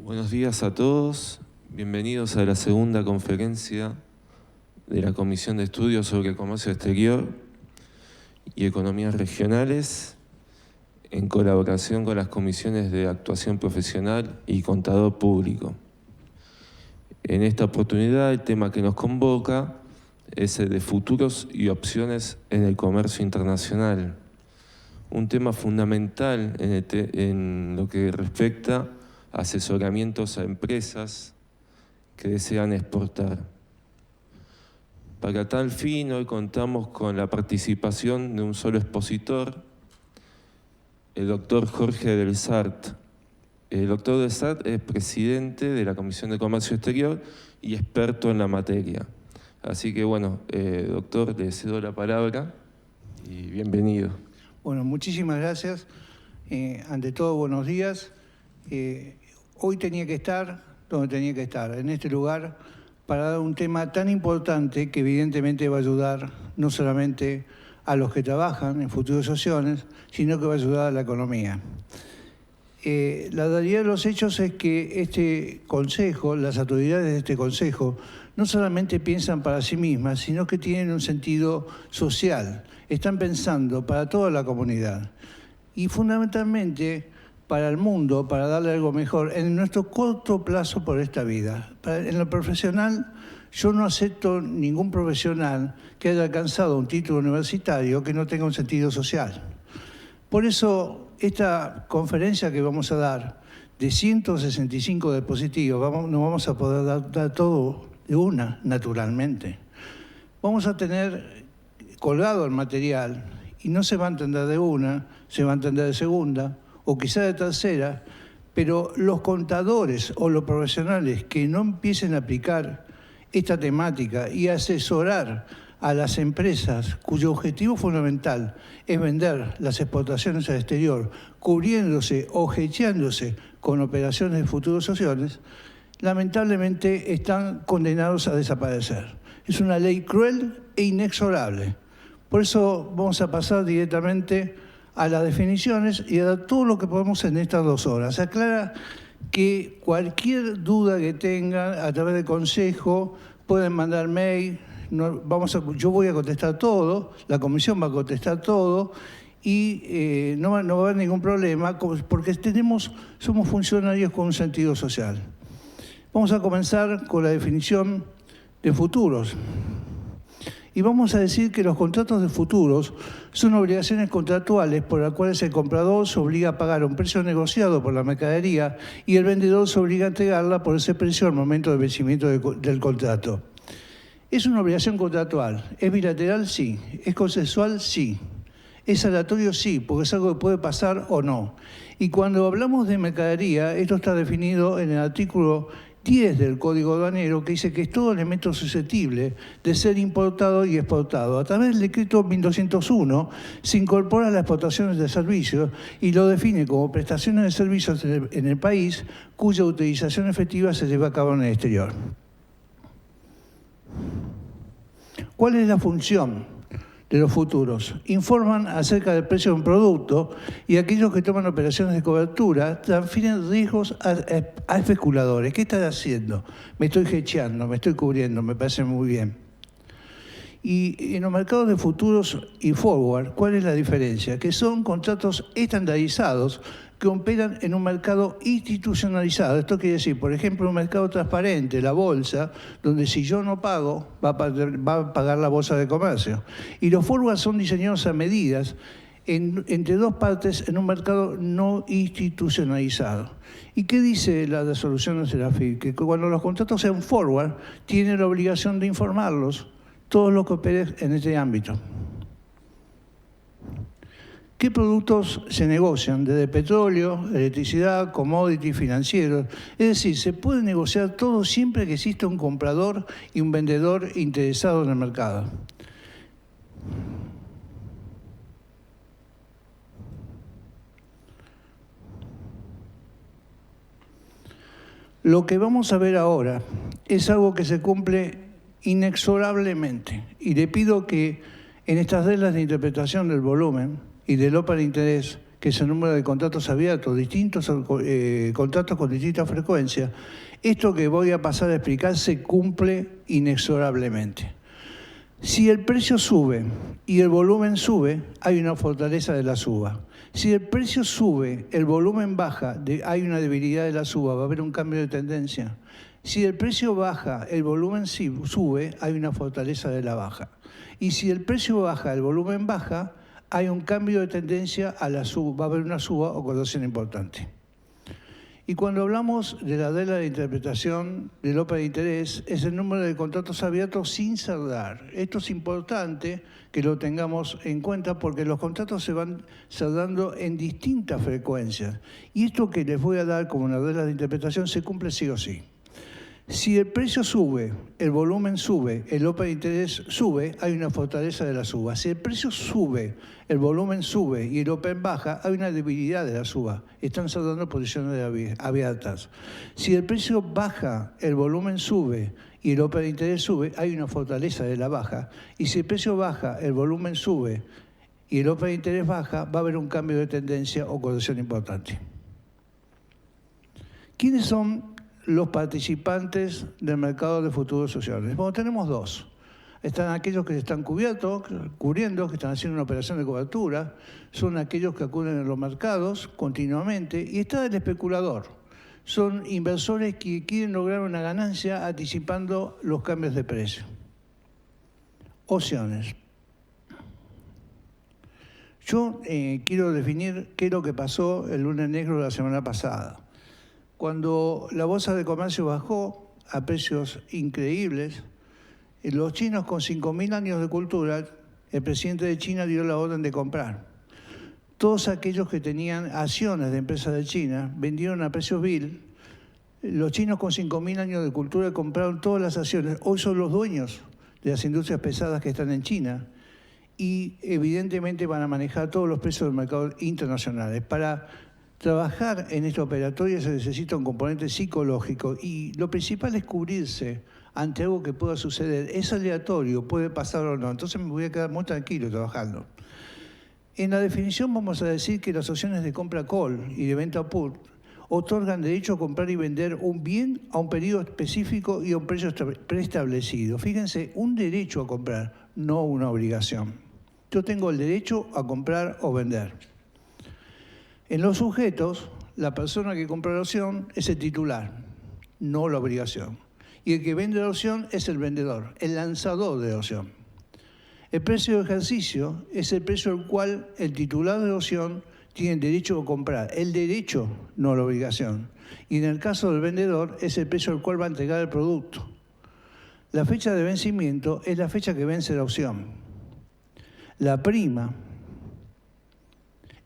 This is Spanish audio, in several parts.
Buenos días a todos, bienvenidos a la segunda conferencia de la Comisión de Estudios sobre el Comercio Exterior y Economías Regionales, en colaboración con las comisiones de Actuación Profesional y Contador Público. En esta oportunidad, el tema que nos convoca es el de futuros y opciones en el comercio internacional, un tema fundamental en lo que respecta a asesoramientos a empresas que desean exportar. Para tal fin, hoy contamos con la participación de un solo expositor, el doctor Jorge Del Sart. El doctor Del Sart es presidente de la Comisión de Comercio Exterior y experto en la materia. Así que, bueno, doctor, le cedo la palabra y bienvenido. Bueno, muchísimas gracias. Ante todo, buenos días. Hoy tenía que estar donde tenía que estar, en este lugar, para dar un tema tan importante que evidentemente va a ayudar no solamente a los que trabajan en futuras opciones, sino que va a ayudar a la economía. La realidad de los hechos es que este Consejo, las autoridades de este Consejo, no solamente piensan para sí mismas, sino que tienen un sentido social. Están pensando para toda la comunidad y fundamentalmente para el mundo, para darle algo mejor en nuestro corto plazo por esta vida. En lo profesional, yo no acepto ningún profesional que haya alcanzado un título universitario que no tenga un sentido social. Por eso, esta conferencia que vamos a dar de 165 diapositivas, no vamos a poder dar todo de una, naturalmente. Vamos a tener colgado el material y no se va a entender de una, se va a entender de segunda o quizá de tercera, pero los contadores o los profesionales que no empiecen a aplicar esta temática y asesorar a las empresas cuyo objetivo fundamental es vender las exportaciones al exterior, cubriéndose o hedgeándose con operaciones de futuras opciones, lamentablemente están condenados a desaparecer. Es una ley cruel e inexorable. Por eso vamos a pasar directamente a las definiciones y a dar todo lo que podemos en estas 2 horas. Aclara que cualquier duda que tengan a través del Consejo pueden mandar mail. Yo voy a contestar todo, la comisión va a contestar todo y no va a haber ningún problema porque somos funcionarios con un sentido social. Vamos a comenzar con la definición de futuros. Y vamos a decir que los contratos de futuros son obligaciones contractuales por las cuales el comprador se obliga a pagar un precio negociado por la mercadería y el vendedor se obliga a entregarla por ese precio al momento del vencimiento del contrato. ¿Es una obligación contractual? ¿Es bilateral? Sí. ¿Es consensual? Sí. ¿Es aleatorio? Sí, porque es algo que puede pasar o no. Y cuando hablamos de mercadería, esto está definido en el artículo 10 del Código Aduanero, que dice que es todo elemento susceptible de ser importado y exportado. A través del decreto 1201 se incorpora las exportaciones de servicios y lo define como prestaciones de servicios en el país cuya utilización efectiva se lleva a cabo en el exterior. ¿Cuál es la función de los futuros? Informan acerca del precio de un producto y aquellos que toman operaciones de cobertura transfieren riesgos a especuladores. ¿Qué están haciendo? Me estoy hedgeando, me estoy cubriendo, me parece muy bien. Y en los mercados de futuros y forward, ¿cuál es la diferencia? Que son contratos estandarizados que operan en un mercado institucionalizado. Esto quiere decir, por ejemplo, un mercado transparente, la bolsa, donde si yo no pago, va a pagar la bolsa de comercio. Y los forwards son diseñados a medidas entre 2 partes en un mercado no institucionalizado. ¿Y qué dice la resolución de la FIB? Que cuando los contratos sean forward, tienen la obligación de informarlos todos los que operen en este ámbito. ¿Qué productos se negocian? Desde petróleo, electricidad, commodities, financieros. Es decir, se puede negociar todo siempre que exista un comprador y un vendedor interesado en el mercado. Lo que vamos a ver ahora es algo que se cumple inexorablemente. Y le pido que en estas reglas de interpretación del volumen y del OPA de interés que es el número de contratos abiertos, distintos contratos con distintas frecuencias, esto que voy a pasar a explicar se cumple inexorablemente. Si el precio sube y el volumen sube, hay una fortaleza de la suba. Si el precio sube, el volumen baja, hay una debilidad de la suba, va a haber un cambio de tendencia. Si el precio baja, el volumen sube, hay una fortaleza de la baja. Y si el precio baja, el volumen baja, hay un cambio de tendencia a la suba, va a haber una suba o corrección importante. Y cuando hablamos de la regla de interpretación del OPA de interés, es el número de contratos abiertos sin cerrar. Esto es importante que lo tengamos en cuenta porque los contratos se van cerrando en distintas frecuencias. Y esto que les voy a dar como una regla de interpretación se cumple sí o sí. Si el precio sube, el volumen sube, el OPA de interés sube, hay una fortaleza de la suba. Si el precio sube, el volumen sube y el OPA baja, hay una debilidad de la suba. Están cerrando posiciones abiertas. Si el precio baja, el volumen sube y el OPA de interés sube, hay una fortaleza de la baja. Y si el precio baja, el volumen sube y el OPA de interés baja, va a haber un cambio de tendencia o corrección importante. ¿Quiénes son los participantes del mercado de futuros sociales? Bueno, tenemos dos. Están aquellos que se están cubriendo, que están haciendo una operación de cobertura, son aquellos que acuden a los mercados continuamente, y está el especulador. Son inversores que quieren lograr una ganancia anticipando los cambios de precio. Opciones. Yo quiero definir qué es lo que pasó el lunes negro de la semana pasada. Cuando la bolsa de comercio bajó a precios increíbles, los chinos con 5.000 años de cultura, el presidente de China dio la orden de comprar. Todos aquellos que tenían acciones de empresas de China vendieron a precios vil. Los chinos con 5.000 años de cultura compraron todas las acciones. Hoy son los dueños de las industrias pesadas que están en China y evidentemente van a manejar todos los precios del mercado internacionales. Para trabajar en esta operatoria se necesita un componente psicológico y lo principal es cubrirse ante algo que pueda suceder. Es aleatorio, puede pasar o no, entonces me voy a quedar muy tranquilo trabajando. En la definición vamos a decir que las opciones de compra call y de venta put otorgan derecho a comprar y vender un bien a un periodo específico y a un precio preestablecido. Fíjense, un derecho a comprar, no una obligación. Yo tengo el derecho a comprar o vender. En los sujetos, la persona que compra la opción es el titular, no la obligación. Y el que vende la opción es el vendedor, el lanzador de la opción. El precio de ejercicio es el precio al cual el titular de la opción tiene derecho a comprar. El derecho, no la obligación. Y en el caso del vendedor, es el precio al cual va a entregar el producto. La fecha de vencimiento es la fecha que vence la opción. La prima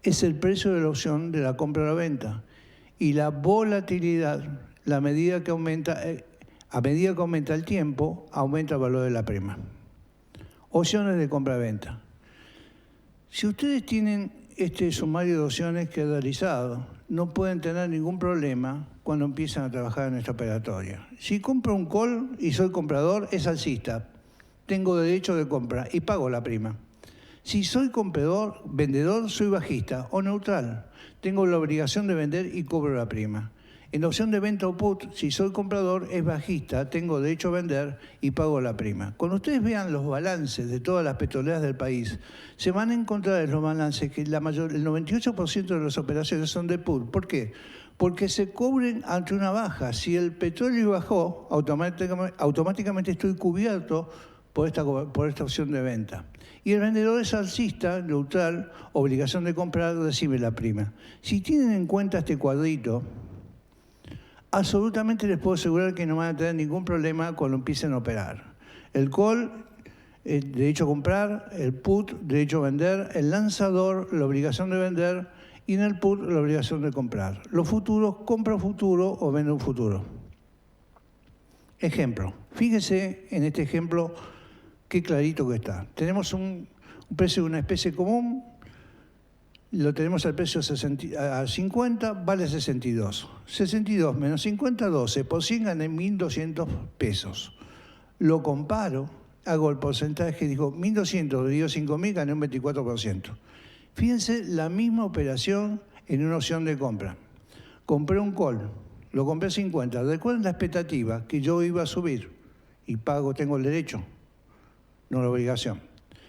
es el precio de la opción de la compra o la venta. Y la volatilidad, a medida que aumenta el tiempo, aumenta el valor de la prima. Opciones de compra-venta. Si ustedes tienen este sumario de opciones que he realizado, no pueden tener ningún problema cuando empiezan a trabajar en esta operatoria. Si compro un call y soy comprador, es alcista. Tengo derecho de compra y pago la prima. Si soy vendedor, soy bajista o neutral. Tengo la obligación de vender y cobro la prima. En la opción de venta o put, si soy comprador, es bajista, tengo derecho a vender y pago la prima. Cuando ustedes vean los balances de todas las petroleras del país, se van a encontrar en los balances que el 98% de las operaciones son de put. ¿Por qué? Porque se cubren ante una baja. Si el petróleo bajó, automáticamente estoy cubierto por esta opción de venta. Y el vendedor es alcista, neutral, obligación de comprar, recibe la prima. Si tienen en cuenta este cuadrito, absolutamente les puedo asegurar que no van a tener ningún problema cuando empiecen a operar. El call, el derecho a comprar, el put, derecho a vender, el lanzador, la obligación de vender, y en el put, la obligación de comprar. Los futuros, compra un futuro o vende un futuro. Ejemplo. Fíjese en este ejemplo qué clarito que está. Tenemos un precio de una especie común, lo tenemos al precio a 50, vale 62. 62 menos 50, 12. Por 100 gané 1.200 pesos. Lo comparo, hago el porcentaje, digo 1.200 dividido 5.000, gané un 24%. Fíjense la misma operación en una opción de compra. Compré un call, lo compré 50. Recuerden la expectativa que yo iba a subir y pago, tengo el derecho, no la obligación.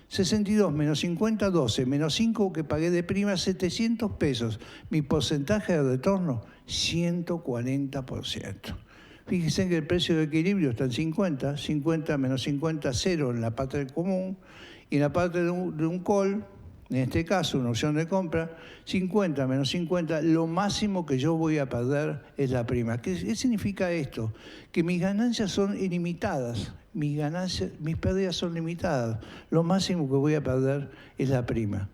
62 menos 50, 12, menos 5 que pagué de prima, 700 pesos. Mi porcentaje de retorno, 140%. Fíjense que el precio de equilibrio está en 50, 50 menos 50, 0 en la parte común, y en la parte de un call, en este caso una opción de compra, 50 menos 50, lo máximo que yo voy a perder es la prima. ¿Qué significa esto? Que mis ganancias son ilimitadas, mis pérdidas son limitadas, lo máximo que voy a perder es la prima.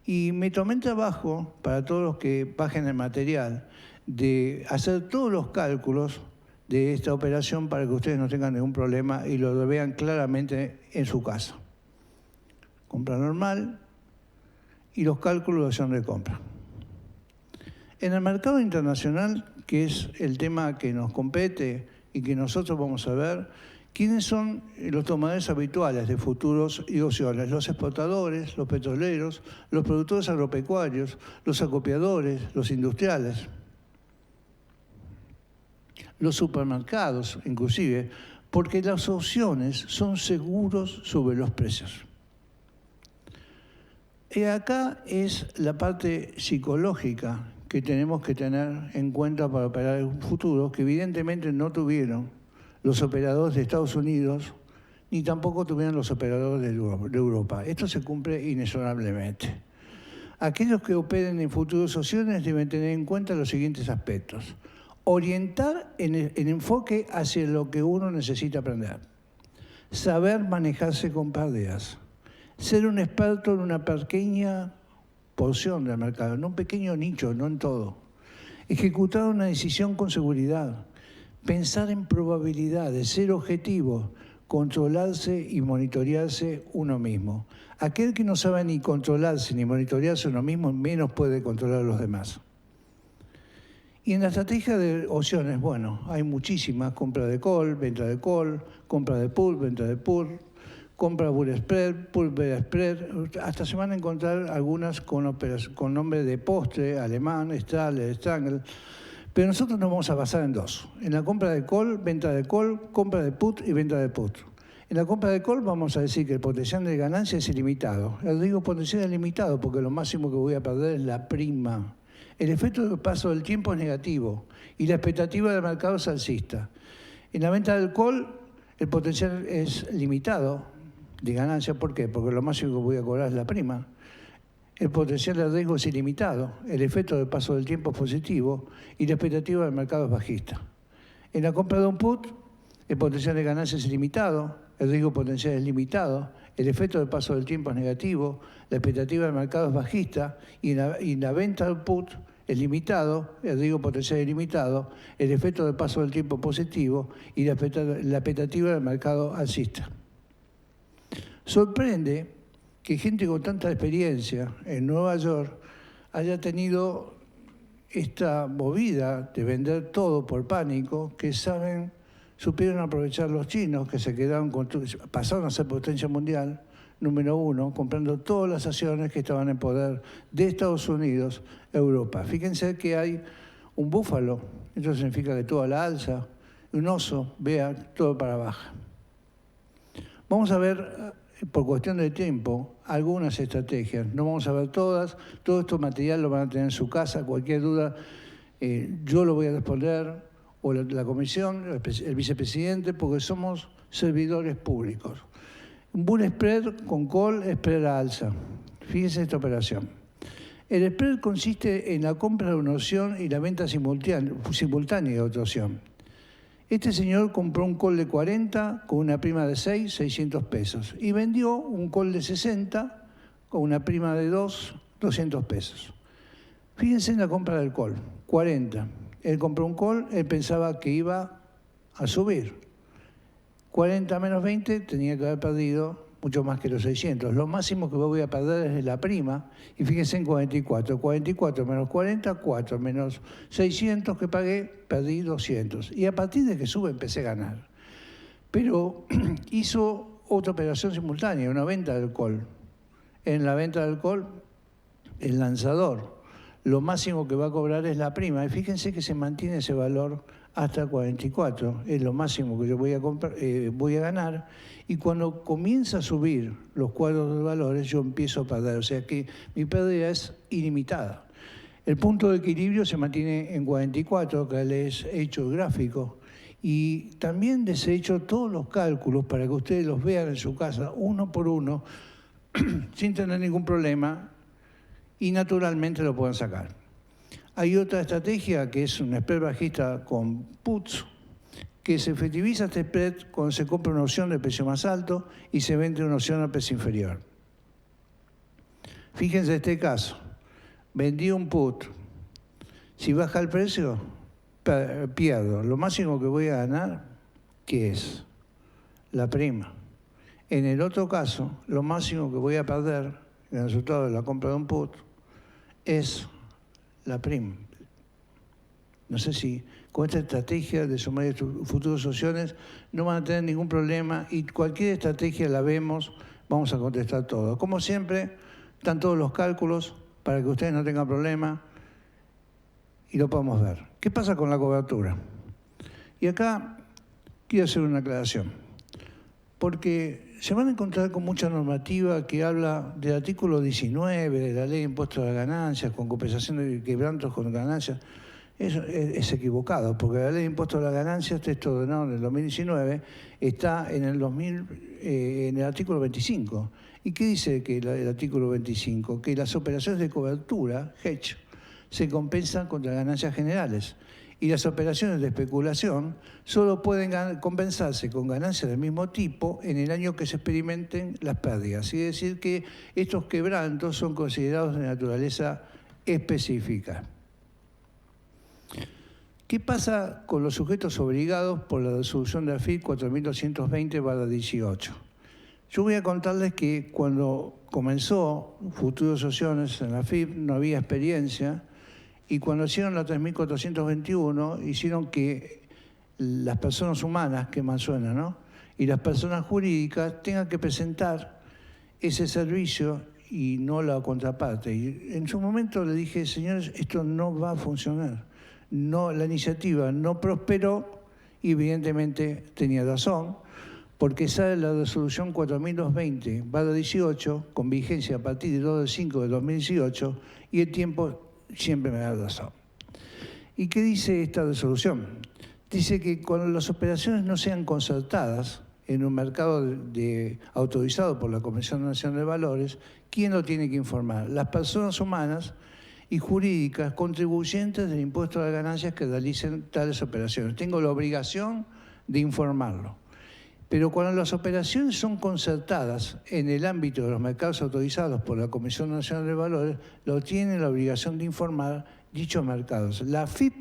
Y me tomé el trabajo, para todos los que bajen el material, de hacer todos los cálculos de esta operación para que ustedes no tengan ningún problema y lo vean claramente en su casa. Compra normal y los cálculos de opción de compra. En el mercado internacional, que es el tema que nos compete y que nosotros vamos a ver, ¿quiénes son los tomadores habituales de futuros y opciones? Los exportadores, los petroleros, los productores agropecuarios, los acopiadores, los industriales, los supermercados, inclusive, porque las opciones son seguros sobre los precios. Y acá es la parte psicológica que tenemos que tener en cuenta para operar en un futuro, que evidentemente no tuvieron los operadores de Estados Unidos, ni tampoco tuvieron los operadores de Europa. Esto se cumple inexorablemente. Aquellos que operen en futuras opciones deben tener en cuenta los siguientes aspectos. Orientar el enfoque hacia lo que uno necesita aprender. Saber manejarse con pérdidas. Ser un experto en una pequeña porción del mercado, en un pequeño nicho, no en todo. Ejecutar una decisión con seguridad. Pensar en probabilidades, ser objetivo, controlarse y monitorearse uno mismo. Aquel que no sabe ni controlarse ni monitorearse uno mismo, menos puede controlar a los demás. Y en la estrategia de opciones, bueno, hay muchísimas: compra de call, venta de call, compra de put, venta de put, compra bull spread, put bear spread. Hasta se van a encontrar algunas con nombre de postre, alemán, Strahle, Strangle. Pero nosotros nos vamos a basar en dos: en la compra de call, venta de call, compra de put y venta de put. En la compra de call vamos a decir que el potencial de ganancia es ilimitado. El riesgo potencial es limitado porque lo máximo que voy a perder es la prima. El efecto de paso del tiempo es negativo y la expectativa del mercado es alcista. En la venta del call, el potencial es limitado de ganancia. ¿Por qué? Porque lo máximo que voy a cobrar es la prima. El potencial de riesgo es ilimitado, el efecto del paso del tiempo es positivo y la expectativa del mercado es bajista. En la compra de un put, el potencial de ganancia es ilimitado, el riesgo potencial es limitado, el efecto del paso del tiempo es negativo, la expectativa del mercado es bajista y en la venta del put es limitado, el riesgo potencial es limitado, el efecto del paso del tiempo es positivo y la expectativa del mercado alcista. Sorprende que gente con tanta experiencia en Nueva York haya tenido esta movida de vender todo por pánico, que supieron aprovechar los chinos, que pasaron a ser potencia mundial, número 1, comprando todas las acciones que estaban en poder de Estados Unidos, Europa. Fíjense que hay un búfalo, eso significa que todo a la alza, y un oso, vea, todo para abajo. Vamos a ver, por cuestión de tiempo, algunas estrategias. No vamos a ver todas. Todo este material lo van a tener en su casa. Cualquier duda, yo lo voy a responder, o la comisión, el vicepresidente, porque somos servidores públicos. Un bull spread con call, spread a alza. Fíjense esta operación. El spread consiste en la compra de una opción y la venta simultánea de otra opción. Este señor compró un call de 40 con una prima de 600 pesos. Y vendió un call de 60 con una prima de 200 pesos. Fíjense en la compra del call, 40. Él compró un call, él pensaba que iba a subir. 40 menos 20 tenía que haber perdido mucho más que los 600. Lo máximo que voy a perder es la prima. Y fíjense en 44. 44 menos 40, 4 menos 600 que pagué, perdí 200. Y a partir de que sube empecé a ganar. Pero hizo otra operación simultánea, una venta del call. En la venta del call el lanzador, lo máximo que va a cobrar es la prima. Y fíjense que se mantiene ese valor hasta 44, es lo máximo que yo voy a ganar. Y cuando comienza a subir los cuadros de valores, yo empiezo a perder. O sea que mi pérdida es ilimitada. El punto de equilibrio se mantiene en 44, que les he hecho el gráfico. Y también les he hecho todos los cálculos para que ustedes los vean en su casa, uno por uno, sin tener ningún problema, y naturalmente lo pueden sacar. Hay otra estrategia que es un spread bajista con puts, que se efectiviza este spread cuando se compra una opción de precio más alto y se vende una opción a precio inferior. Fíjense este caso. Vendí un put. Si baja el precio, pierdo. Lo máximo que voy a ganar, ¿qué es? La prima. En el otro caso, lo máximo que voy a perder, el resultado de la compra de un put, es la prima. No sé si con esta estrategia de sumar futuras opciones no van a tener ningún problema y cualquier estrategia la vemos, vamos a contestar todo. Como siempre, están todos los cálculos para que ustedes no tengan problema y lo podamos ver. ¿Qué pasa con la cobertura? Y acá quiero hacer una aclaración, porque se van a encontrar con mucha normativa que habla del artículo 19 de la Ley de Impuestos a las Ganancias, con compensación de quebrantos con ganancias. Eso es equivocado, porque la Ley de Impuestos a las Ganancias, texto ordenado en el 2019, está en el artículo 25. ¿Y qué dice que el artículo 25? Que las operaciones de cobertura, hedge, se compensan contra ganancias generales. Y las operaciones de especulación solo pueden compensarse con ganancias del mismo tipo en el año que se experimenten las pérdidas. Es decir, que estos quebrantos son considerados de naturaleza específica. ¿Qué pasa con los sujetos obligados por la resolución de AFIP 4220/18? Yo voy a contarles que cuando comenzó Futuras Opciones en la AFIP no había experiencia y cuando hicieron la 3421 hicieron que las personas humanas, que mal suena, ¿no? Y las personas jurídicas tengan que presentar ese servicio y no la contraparte. Y en su momento le dije, señores, esto no va a funcionar. No, la iniciativa no prosperó y evidentemente tenía razón, porque sale la resolución 4220/18 con vigencia a partir del 2/5/2018 y el tiempo siempre me da razón. ¿Y qué dice esta resolución? Dice que cuando las operaciones no sean concertadas en un mercado autorizado por la Comisión Nacional de Valores, ¿quién lo tiene que informar? Las personas humanas y jurídicas contribuyentes del impuesto a las ganancias que realicen tales operaciones. Tengo la obligación de informarlo. Pero cuando las operaciones son concertadas en el ámbito de los mercados autorizados por la Comisión Nacional de Valores, lo tienen la obligación de informar dichos mercados. La AFIP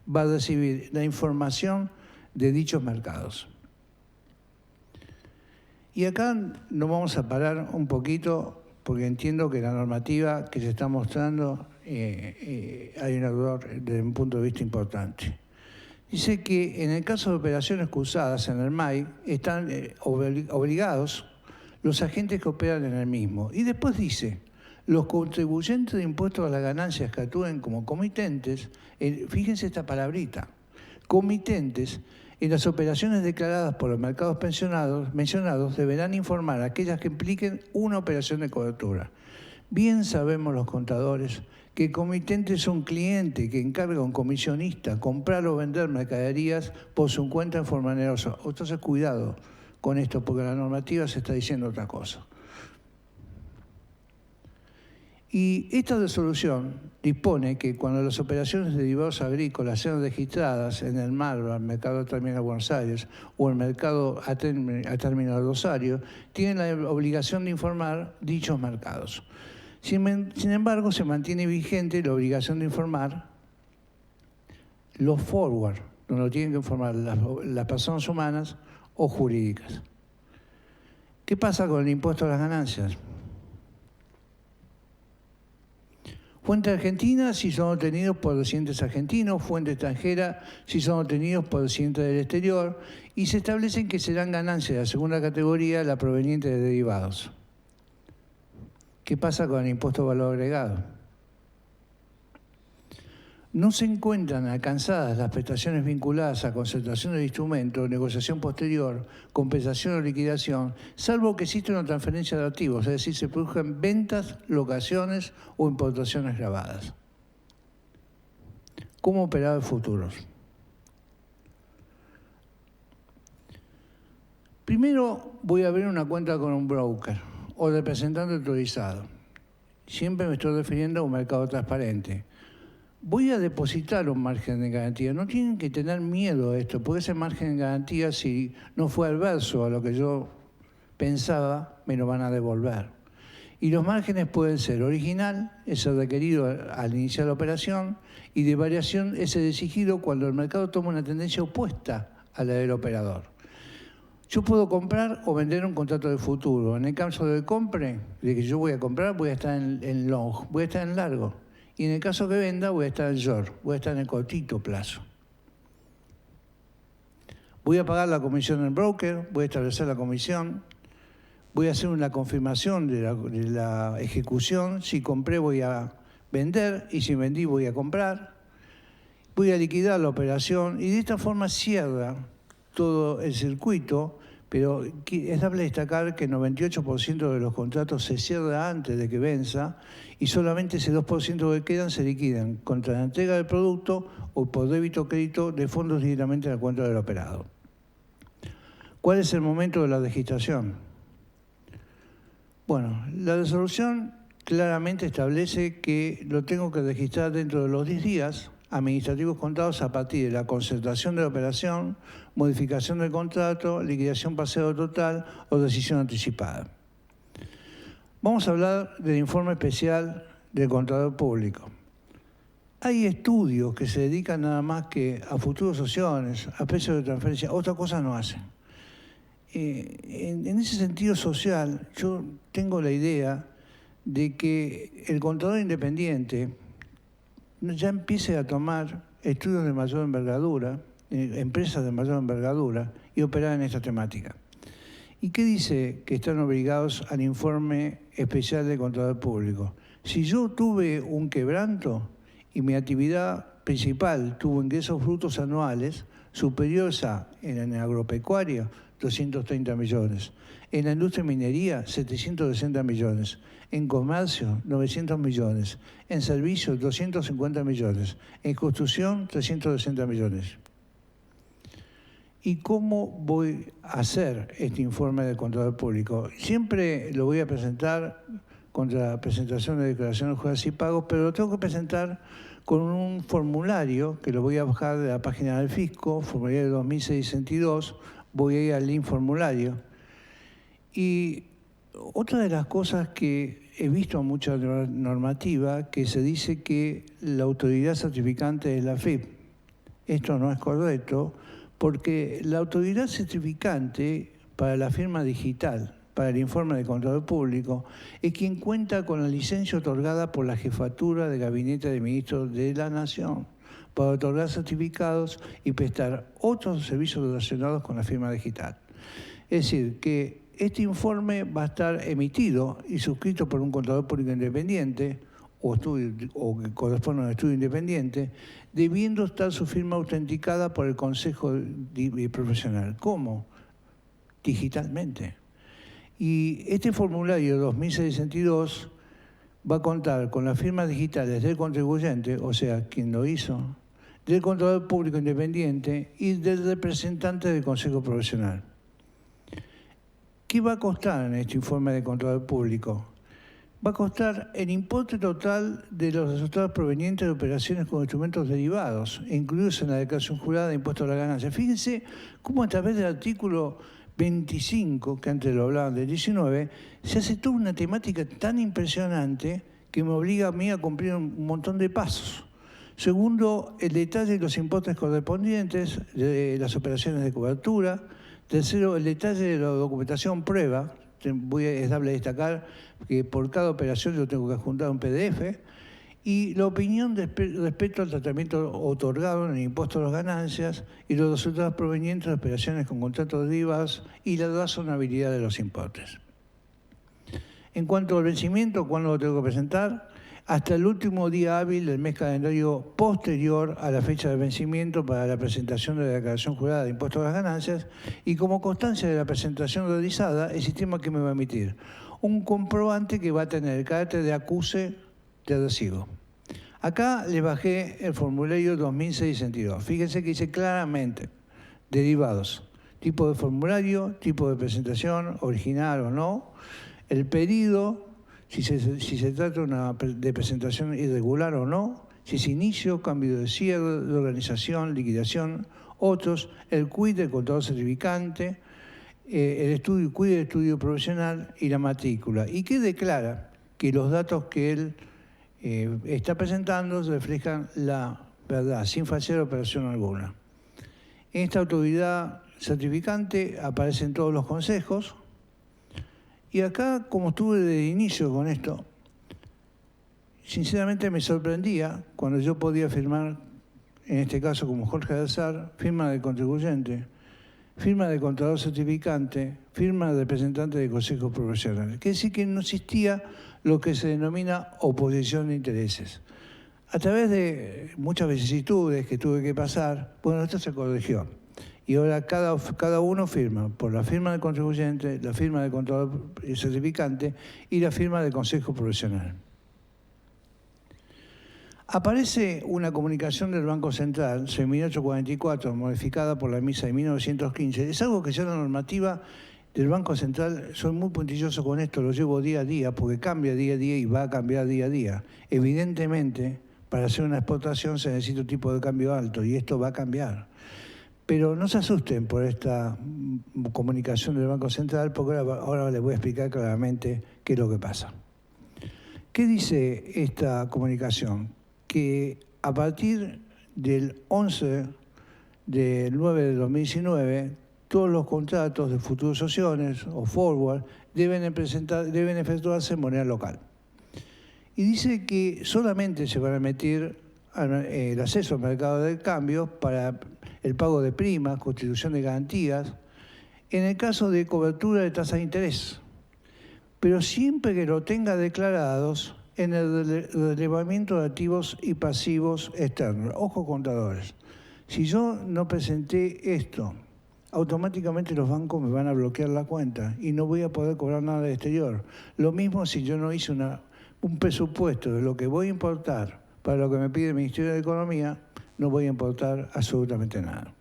va a recibir la información de dichos mercados. Y acá nos vamos a parar un poquito porque entiendo que la normativa que se está mostrando hay un error desde un punto de vista importante. Dice que en el caso de operaciones cursadas en el MAI están obligados los agentes que operan en el mismo. Y después dice, los contribuyentes de impuestos a las ganancias que actúen como comitentes, fíjense esta palabrita, comitentes, en las operaciones declaradas por los mercados mencionados deberán informar a aquellas que impliquen una operación de cobertura. Bien sabemos los contadores que el comitente es un cliente que encarga a un comisionista comprar o vender mercaderías por su cuenta en forma onerosa. Entonces, cuidado con esto, porque la normativa se está diciendo otra cosa. Y esta resolución dispone que cuando las operaciones de derivados agrícolas sean registradas en el MARVA, el Mercado Terminal de Buenos Aires, o el Mercado a Terminal de Rosario, tienen la obligación de informar dichos mercados. Sin embargo, se mantiene vigente la obligación de informar los forward, donde lo tienen que informar las personas humanas o jurídicas. ¿Qué pasa con el impuesto a las ganancias? Fuente argentina si son obtenidos por residentes argentinos, fuente extranjera si son obtenidos por residentes del exterior, y se establecen que serán ganancias de la segunda categoría la proveniente de derivados. ¿Qué pasa con el impuesto de valor agregado? no se encuentran alcanzadas las prestaciones vinculadas a concentración del instrumento, negociación posterior, compensación o liquidación, salvo que exista una transferencia de activos, es decir, se produzcan ventas, locaciones o importaciones grabadas. ¿Cómo operar en futuros? Primero voy a abrir una cuenta con un broker o representante autorizado. Siempre me estoy refiriendo a un mercado transparente. Voy a depositar un margen de garantía. No tienen que tener miedo a esto, porque ese margen de garantía, si no fue adverso a lo que yo pensaba, me lo van a devolver. Y los márgenes pueden ser original, ese requerido al iniciar la operación, y de variación, ese exigido cuando el mercado toma una tendencia opuesta a la del operador. Yo puedo comprar o vender un contrato de futuro. En el caso de compre, de que yo voy a comprar, voy a estar en long, voy a estar en largo. Y en el caso que venda, voy a estar en short, voy a estar en el cortito plazo. Voy a pagar la comisión del broker, voy a establecer la comisión, voy a hacer una confirmación de la ejecución. Si compré, voy a vender, y si vendí, voy a comprar. Voy a liquidar la operación, y de esta forma cierra todo el circuito, pero es dable destacar que el 98% de los contratos se cierra antes de que venza y solamente ese 2% que quedan se liquidan contra la entrega del producto o por débito o crédito de fondos directamente a la cuenta del operado. ¿Cuál es el momento de la registración? Bueno, la resolución claramente establece que lo tengo que registrar dentro de los 10 días administrativos contados a partir de la concertación de la operación, modificación del contrato, liquidación parcial o total o decisión anticipada. Vamos a hablar del informe especial del contador público. Hay estudios que se dedican nada más que a futuros opciones, a precios de transferencia, otra cosa no hacen. En ese sentido social, yo tengo la idea de que el contador independiente ya empiece a tomar estudios de mayor envergadura, empresas de mayor envergadura, y operar en esta temática. ¿Y qué dice que están obligados al informe especial del contador público? Si yo tuve un quebranto y mi actividad principal tuvo ingresos brutos anuales superiores a, en el agropecuario, 230 millones, en la industria de minería, 760 millones, en comercio, 900 millones, en servicios, 250 millones, en construcción, 360 millones. ¿Y cómo voy a hacer este informe del contador público? Siempre lo voy a presentar contra la presentación de declaraciones juradas y pagos, pero lo tengo que presentar con un formulario que lo voy a bajar de la página del Fisco, formulario 2662, voy a ir al link formulario. Y otra de las cosas que he visto en mucha normativa, que se dice que la autoridad certificante es la AFIP. Esto no es correcto, porque la autoridad certificante para la firma digital, para el informe del contador público, es quien cuenta con la licencia otorgada por la Jefatura de Gabinete de Ministros de la Nación para otorgar certificados y prestar otros servicios relacionados con la firma digital. Es decir, que este informe va a estar emitido y suscrito por un contador público independiente o que corresponde a un estudio independiente, debiendo estar su firma autenticada por el Consejo Profesional. ¿Cómo? Digitalmente. Y este formulario 2662 va a contar con las firmas digitales del contribuyente, o sea, quien lo hizo, del contador público independiente y del representante del Consejo Profesional. ¿Qué va a costar en este informe de contador público? Va a costar el importe total de los resultados provenientes de operaciones con instrumentos derivados, incluidos en la declaración jurada de impuesto a la ganancia. Fíjense cómo a través del artículo 25, que antes lo hablaban del 19, se hace toda una temática tan impresionante que me obliga a mí a cumplir un montón de pasos. Segundo, el detalle de los importes correspondientes, de las operaciones de cobertura. Tercero, el detalle de la documentación prueba. Es dable destacar que por cada operación yo tengo que adjuntar un PDF. Y la opinión respecto al tratamiento otorgado en el impuesto a las ganancias y los resultados provenientes de operaciones con contratos derivados y la razonabilidad de los importes. En cuanto al vencimiento, ¿cuándo lo tengo que presentar? hasta el último día hábil del mes calendario posterior a la fecha de vencimiento para la presentación de la declaración jurada de impuestos a las ganancias y como constancia de la presentación realizada, el sistema que me va a emitir un comprobante que va a tener el carácter de acuse de recibo. Acá le bajé el formulario 2062. Fíjense que dice claramente derivados, tipo de formulario, tipo de presentación, original o no, el pedido, si se trata de presentación irregular o no, si es inicio, cambio de cierre, de organización, liquidación, otros, el quid del contador certificante, el quid del estudio profesional y la matrícula. Y que declara que los datos que él está presentando reflejan la verdad, sin falsear operación alguna. En esta autoridad certificante aparecen todos los consejos. Y acá, como estuve de inicio con esto, sinceramente me sorprendía cuando yo podía firmar, en este caso como Jorge Alzar, firma del contribuyente, firma del contador certificante, firma del representante de consejos profesionales. Quiere decir que no existía lo que se denomina oposición de intereses. A través de muchas vicisitudes que tuve que pasar, bueno, esto se corrigió. Y ahora cada uno firma por la firma del contribuyente, la firma del contador certificante y la firma del consejo profesional. Aparece una comunicación del Banco Central, 6844, modificada por la misa de 1915. Es algo que ya la normativa del Banco Central, soy muy puntilloso con esto, lo llevo día a día, porque cambia día a día y va a cambiar día a día. Evidentemente, para hacer una exportación se necesita un tipo de cambio alto y esto va a cambiar. Pero no se asusten por esta comunicación del Banco Central, porque ahora les voy a explicar claramente qué es lo que pasa. ¿Qué dice esta comunicación? Que a partir del 11 del 9 de 2019, todos los contratos de futuras opciones o forward deben efectuarse en moneda local. Y dice que solamente se van a emitir el acceso al mercado de cambio para el pago de primas, constitución de garantías, en el caso de cobertura de tasa de interés, pero siempre que lo tenga declarados en el relevamiento de activos y pasivos externos. Ojo, contadores, si yo no presenté esto, automáticamente los bancos me van a bloquear la cuenta y no voy a poder cobrar nada del exterior. Lo mismo si yo no hice un presupuesto de lo que voy a importar para lo que me pide el Ministerio de Economía, no voy a importar absolutamente nada.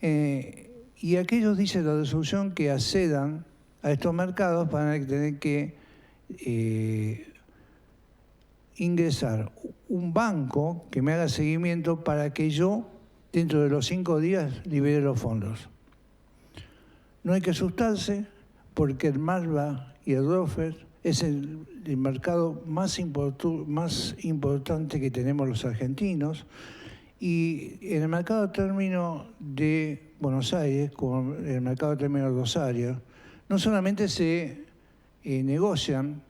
Y aquellos, dice la resolución, que accedan a estos mercados van a tener que ingresar un banco que me haga seguimiento para que yo, dentro de los 5 días, libere los fondos. No hay que asustarse porque el Marva y el Rofer es el mercado más importante que tenemos los argentinos, y en el mercado de término de Buenos Aires, como en el mercado de término de Rosario, no solamente se negocian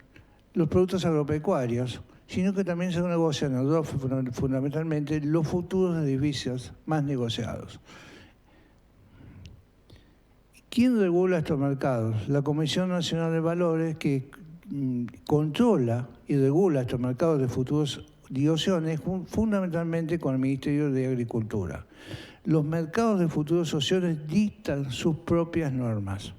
los productos agropecuarios, sino que también se negocian en el Rofer fundamentalmente los futuros de divisas más negociados. ¿Quién regula estos mercados? La Comisión Nacional de Valores, que controla y regula estos mercados de futuros y opciones fundamentalmente con el Ministerio de Agricultura. Los mercados de futuros y opciones dictan sus propias normas.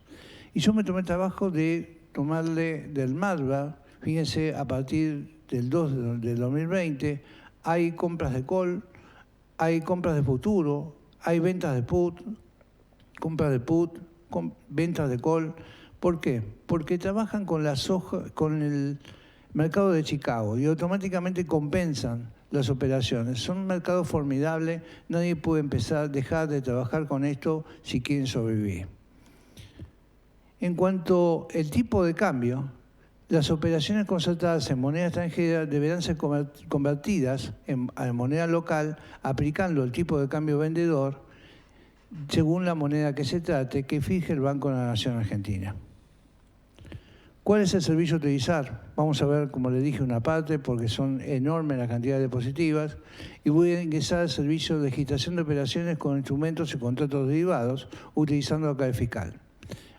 Y yo me tomé el trabajo de tomarle del Marva, fíjense, a partir del 2 del 2020, hay compras de call, hay compras de futuro, hay ventas de put, compras de put, ventas de call. ¿Por qué? Porque trabajan con la soja, con el mercado de Chicago y automáticamente compensan las operaciones. Son un mercado formidable, nadie puede dejar de trabajar con esto si quieren sobrevivir. En cuanto al tipo de cambio, las operaciones concertadas en moneda extranjera deberán ser convertidas en moneda local aplicando el tipo de cambio vendedor según la moneda que se trate, que fije el Banco de la Nación Argentina. ¿Cuál es el servicio a utilizar? Vamos a ver, como le dije, una parte, porque son enormes las cantidades diapositivas, y voy a ingresar al servicio de registración de operaciones con instrumentos y contratos derivados, utilizando acá el fiscal.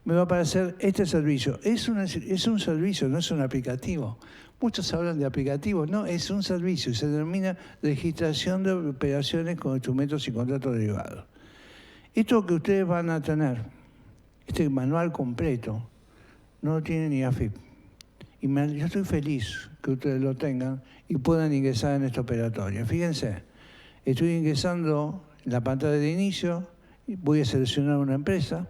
me va a aparecer este servicio. Es un servicio, no es un aplicativo. Muchos hablan de aplicativos, no, es un servicio. Se denomina registración de operaciones con instrumentos y contratos derivados. Esto que ustedes van a tener, este manual completo, no lo tiene ni AFIP. Y yo estoy feliz que ustedes lo tengan y puedan ingresar en esta operatoria. Fíjense, estoy ingresando en la pantalla de inicio, voy a seleccionar una empresa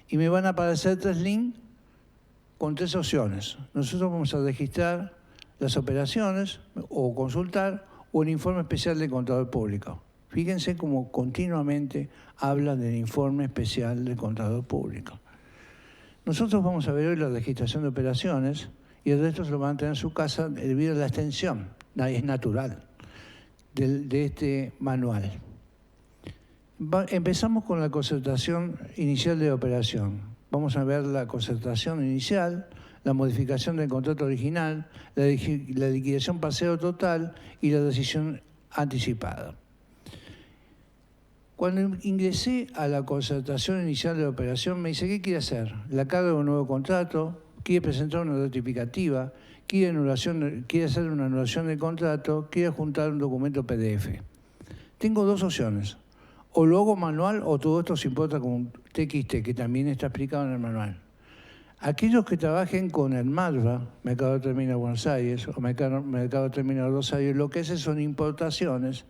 y me van a aparecer 3 links con 3 opciones. Nosotros vamos a registrar las operaciones o consultar o el informe especial del contador público. Fíjense cómo continuamente hablan del informe especial del contador público. Nosotros vamos a ver hoy la registración de operaciones y el resto se lo van a tener en su casa debido a la extensión, es natural, de este manual. Empezamos con la concertación inicial de operación. Vamos a ver la concertación inicial, la modificación del contrato original, la liquidación parcial o total y la decisión anticipada. Cuando ingresé a la concertación inicial de operación, me dice, ¿qué quiere hacer? La carga de un nuevo contrato, quiere presentar una notificativa, quiere hacer una anulación del contrato, quiere juntar un documento PDF. Tengo 2 opciones. O lo hago manual o todo esto se importa con un TXT, que también está explicado en el manual. Aquellos que trabajen con el MARVA, Mercado Terminal Buenos Aires o Mercado Terminal Rosario, lo que hacen son importaciones.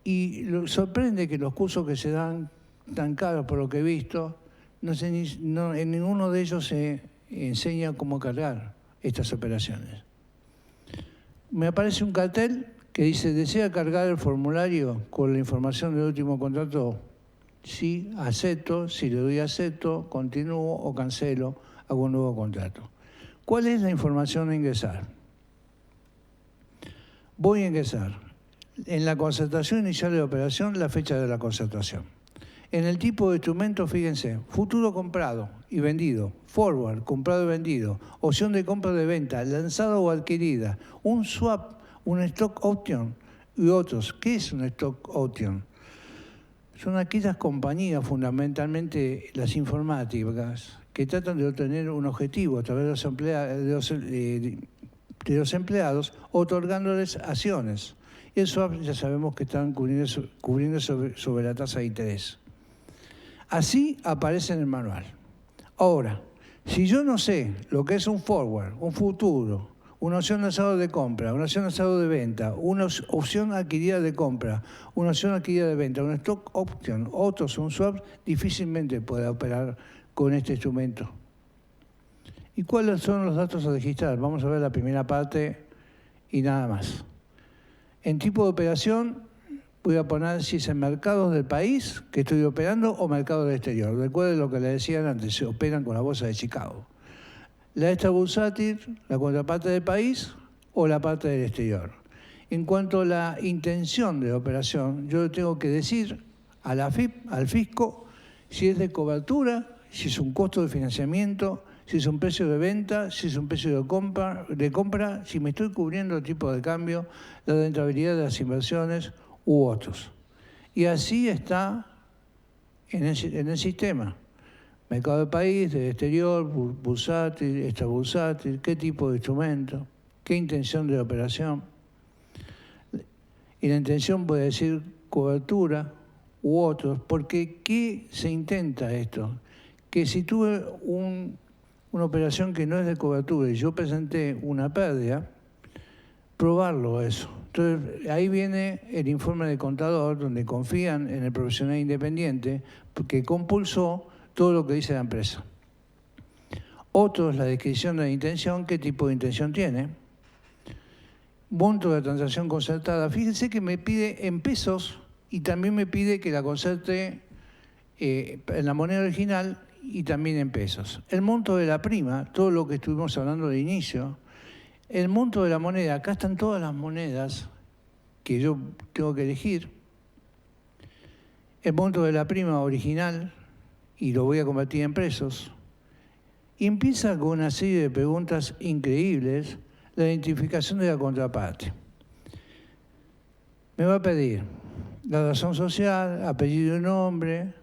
Y sorprende que los cursos que se dan tan caros, por lo que he visto, en ninguno de ellos se enseña cómo cargar estas operaciones. Me aparece un cartel que dice, ¿desea cargar el formulario con la información del último contrato? Sí, acepto. Si le doy acepto, continúo o cancelo, hago un nuevo contrato. ¿Cuál es la información a ingresar? Voy a ingresar en la concertación inicial de operación la fecha de la concertación. En el tipo de instrumento, fíjense, futuro comprado y vendido, forward, comprado y vendido, opción de compra de venta, lanzada o adquirida, un swap, un stock option y otros. ¿Qué es un stock option? Son aquellas compañías, fundamentalmente las informáticas, que tratan de obtener un objetivo a través de los empleados, otorgándoles acciones. Y el swap ya sabemos que están cubriendo sobre la tasa de interés. Así aparece en el manual. Ahora, si yo no sé lo que es un forward, un futuro, una opción lanzada de compra, una opción lanzada de venta, una opción adquirida de compra, una opción adquirida de venta, una stock option, otros, un swap, difícilmente puede operar con este instrumento. ¿Y cuáles son los datos a registrar? Vamos a ver la primera parte y nada más. En tipo de operación, voy a poner si es en mercados del país que estoy operando o mercados del exterior. Recuerden lo que les decían antes, se operan con la bolsa de Chicago. La extra bursátil, la contraparte del país o la parte del exterior. En cuanto a la intención de operación, yo tengo que decir a la AFIP, al fisco, si es de cobertura, si es un costo de financiamiento, si es un precio de venta, si es un precio de compra, si me estoy cubriendo el tipo de cambio, la rentabilidad de las inversiones u otros. Y así está en el sistema. Mercado del país, del exterior, bursátil, extrabursátil, qué tipo de instrumento, qué intención de operación. Y la intención puede decir cobertura u otros, porque ¿qué se intenta esto? Que si tuve una operación que no es de cobertura y yo presenté una pérdida, probarlo eso. Entonces, ahí viene el informe del contador, donde confían en el profesional independiente, que compulsó todo lo que dice la empresa. Otro es la descripción de la intención, qué tipo de intención tiene. Monto de la transacción concertada. Fíjense que me pide en pesos y también me pide que la concerte en la moneda original y también en pesos. El monto de la prima, todo lo que estuvimos hablando de inicio. El monto de la moneda, acá están todas las monedas que yo tengo que elegir. El monto de la prima original, y lo voy a convertir en pesos. Y empieza con una serie de preguntas increíbles, la identificación de la contraparte. Me va a pedir la razón social, apellido y nombre,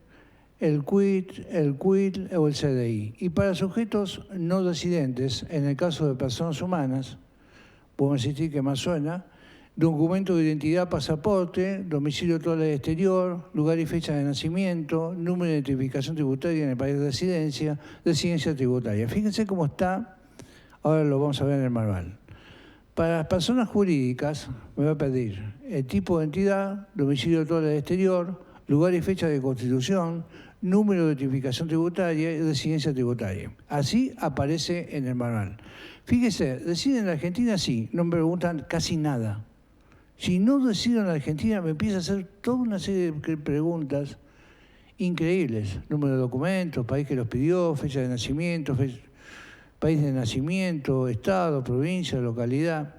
el quit o el CDI. Y para sujetos no residentes, en el caso de personas humanas, podemos insistir que más suena, documento de identidad, pasaporte, domicilio total del exterior, lugar y fecha de nacimiento, número de identificación tributaria en el país de residencia, residencia tributaria. Fíjense cómo está, ahora lo vamos a ver en el manual. Para las personas jurídicas me va a pedir el tipo de entidad, domicilio total del exterior, lugar y fecha de constitución, número de identificación tributaria y residencia tributaria. Así aparece en el manual. Fíjese, ¿reside en la Argentina? Sí, no me preguntan casi nada. Si no resido en la Argentina, me empieza a hacer toda una serie de preguntas increíbles. Número de documentos, país que los pidió, fecha de nacimiento, país de nacimiento, estado, provincia, localidad.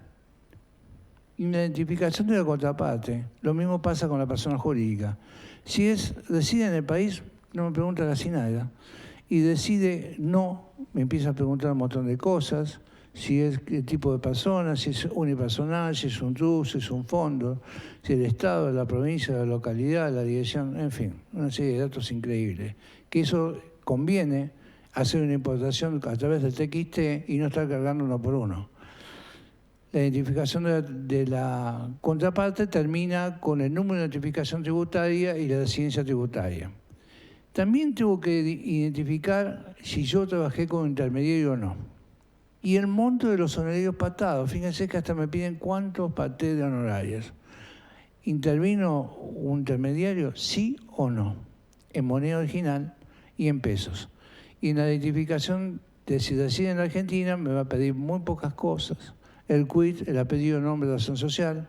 Identificación de la contraparte. Lo mismo pasa con la persona jurídica. Si reside en el país, no me pregunta casi nada. Y decide no, me empieza a preguntar un montón de cosas. Si es qué tipo de persona, si es unipersonal, si es un trust, si es un fondo, si el Estado, la provincia, la localidad, la dirección, en fin, una serie de datos increíbles. Que eso conviene hacer una importación a través del TXT y no estar cargando uno por uno. La identificación de la contraparte termina con el número de identificación tributaria y la residencia tributaria. También tengo que identificar si yo trabajé con intermediario o no. Y el monto de los honorarios pactados. Fíjense que hasta me piden cuántos pacté de honorarios. ¿Intervino un intermediario? Sí o no. En moneda original y en pesos. Y en la identificación de si reside en la Argentina me va a pedir muy pocas cosas. El quit, el apellido, nombre de razón social.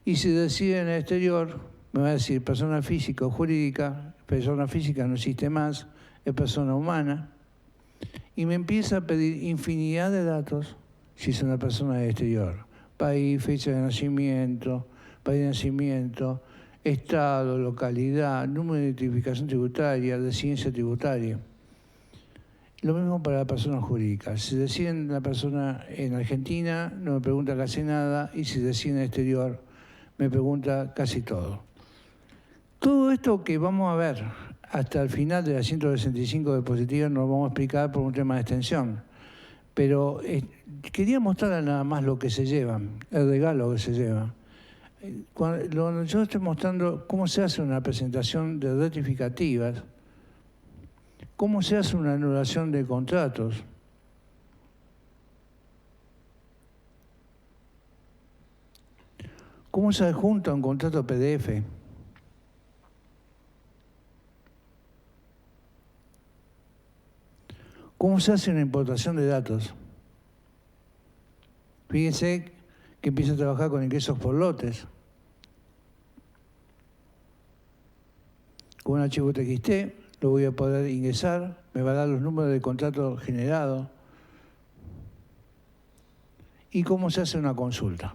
Y si reside en el exterior, me va a decir persona física o jurídica. Persona física no existe más, es persona humana. Y me empieza a pedir infinidad de datos si es una persona del exterior. País, fecha de nacimiento, país de nacimiento, estado, localidad, número de identificación tributaria, residencia tributaria. Lo mismo para la persona jurídica. Si reside la persona en Argentina, no me pregunta casi nada, y si reside en el exterior, me pregunta casi todo. Todo esto que vamos a ver hasta el final de la 165 diapositivas nos lo vamos a explicar por un tema de extensión. Pero quería mostrarles nada más lo que se lleva, el regalo que se lleva. Yo estoy mostrando cómo se hace una presentación de rectificativas, cómo se hace una anulación de contratos, cómo se adjunta un contrato PDF, cómo se hace una importación de datos. Fíjense que empiezo a trabajar con ingresos por lotes, con un archivo TXT, lo voy a poder ingresar, me va a dar los números de contrato generado y cómo se hace una consulta.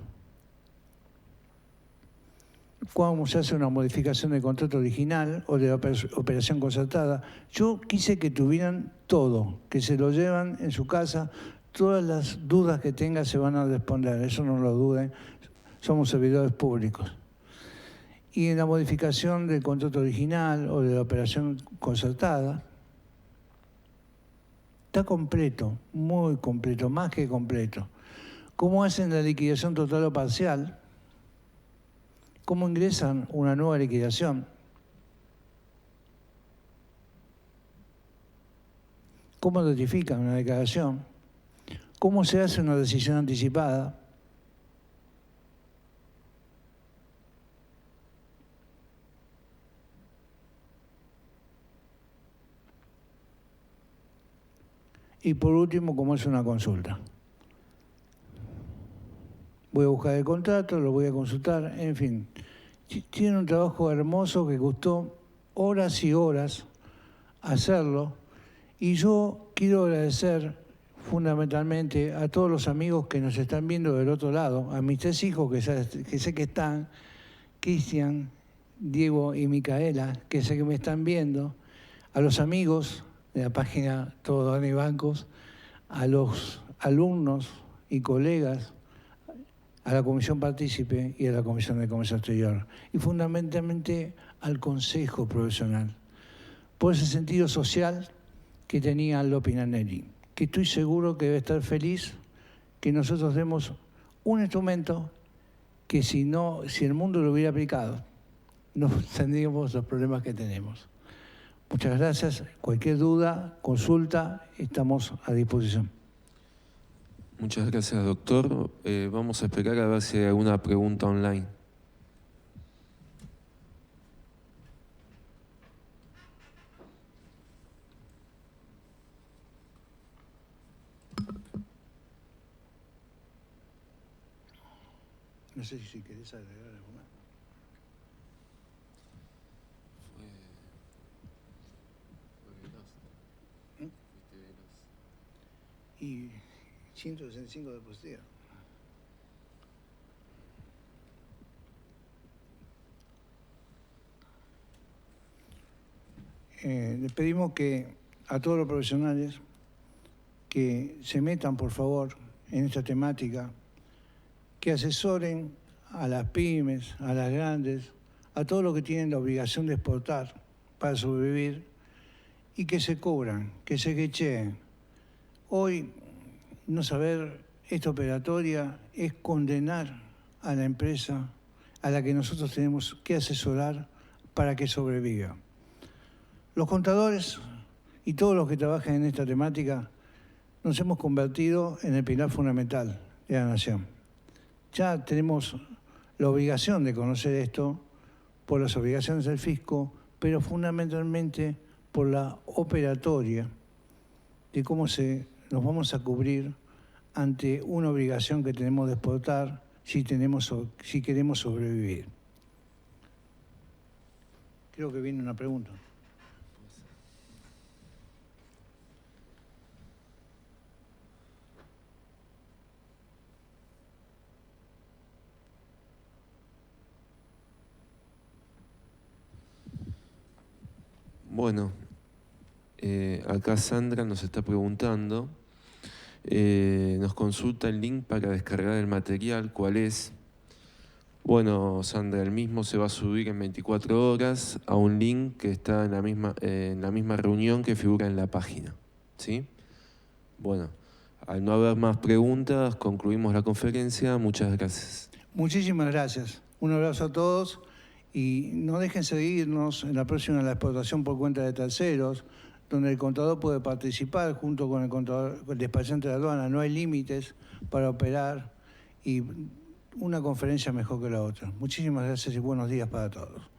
Cómo se hace una modificación del contrato original o de la operación concertada. Yo quise que tuvieran todo, que se lo llevan en su casa, todas las dudas que tengan se van a responder, eso no lo duden, somos servidores públicos. Y en la modificación del contrato original o de la operación concertada, está completo, muy completo, más que completo. ¿Cómo hacen la liquidación total o parcial? ¿Cómo ingresan una nueva liquidación? ¿Cómo notifican una declaración? ¿Cómo se hace una decisión anticipada? Y por último, ¿cómo es una consulta? Voy a buscar el contrato, lo voy a consultar, en fin. Tiene un trabajo hermoso que costó horas y horas hacerlo. Y yo quiero agradecer fundamentalmente a todos los amigos que nos están viendo del otro lado, a mis 3 hijos que sé que están, Cristian, Diego y Micaela, que sé que me están viendo, a los amigos de la página Todo Gana y Bancos, a los alumnos y colegas, a la Comisión Partícipe y a la Comisión de Comercio Exterior, y fundamentalmente al Consejo Profesional, por ese sentido social que tenía Aldo Pinanelli, que estoy seguro que debe estar feliz que nosotros demos un instrumento que si el mundo lo hubiera aplicado, no tendríamos los problemas que tenemos. Muchas gracias. Cualquier duda, consulta, estamos a disposición. Muchas gracias, doctor. Vamos a esperar a ver si hay alguna pregunta online. No sé si querés agregar algo más. Y 165 de posterior. Le pedimos que a todos los profesionales que se metan, por favor, en esta temática, que asesoren a las pymes, a las grandes, a todos los que tienen la obligación de exportar para sobrevivir y que se cobran, que se quecheen. Hoy, no saber esta operatoria es condenar a la empresa a la que nosotros tenemos que asesorar para que sobreviva. Los contadores y todos los que trabajan en esta temática nos hemos convertido en el pilar fundamental de la nación. Ya tenemos la obligación de conocer esto por las obligaciones del fisco, pero fundamentalmente por la operatoria de cómo nos vamos a cubrir ante una obligación que tenemos de exportar si queremos sobrevivir. Creo que viene una pregunta. Bueno, acá Sandra nos está preguntando, nos consulta el link para descargar el material, ¿cuál es? Bueno, Sandra, el mismo se va a subir en 24 horas a un link que está en la misma reunión que figura en la página, ¿sí? Bueno, al no haber más preguntas, concluimos la conferencia. Muchas gracias. Muchísimas gracias. Un abrazo a todos. Y no dejen seguirnos en la próxima la explotación por cuenta de terceros, donde el contador puede participar junto con el despachante de aduana. No hay límites para operar y una conferencia mejor que la otra. Muchísimas gracias y buenos días para todos.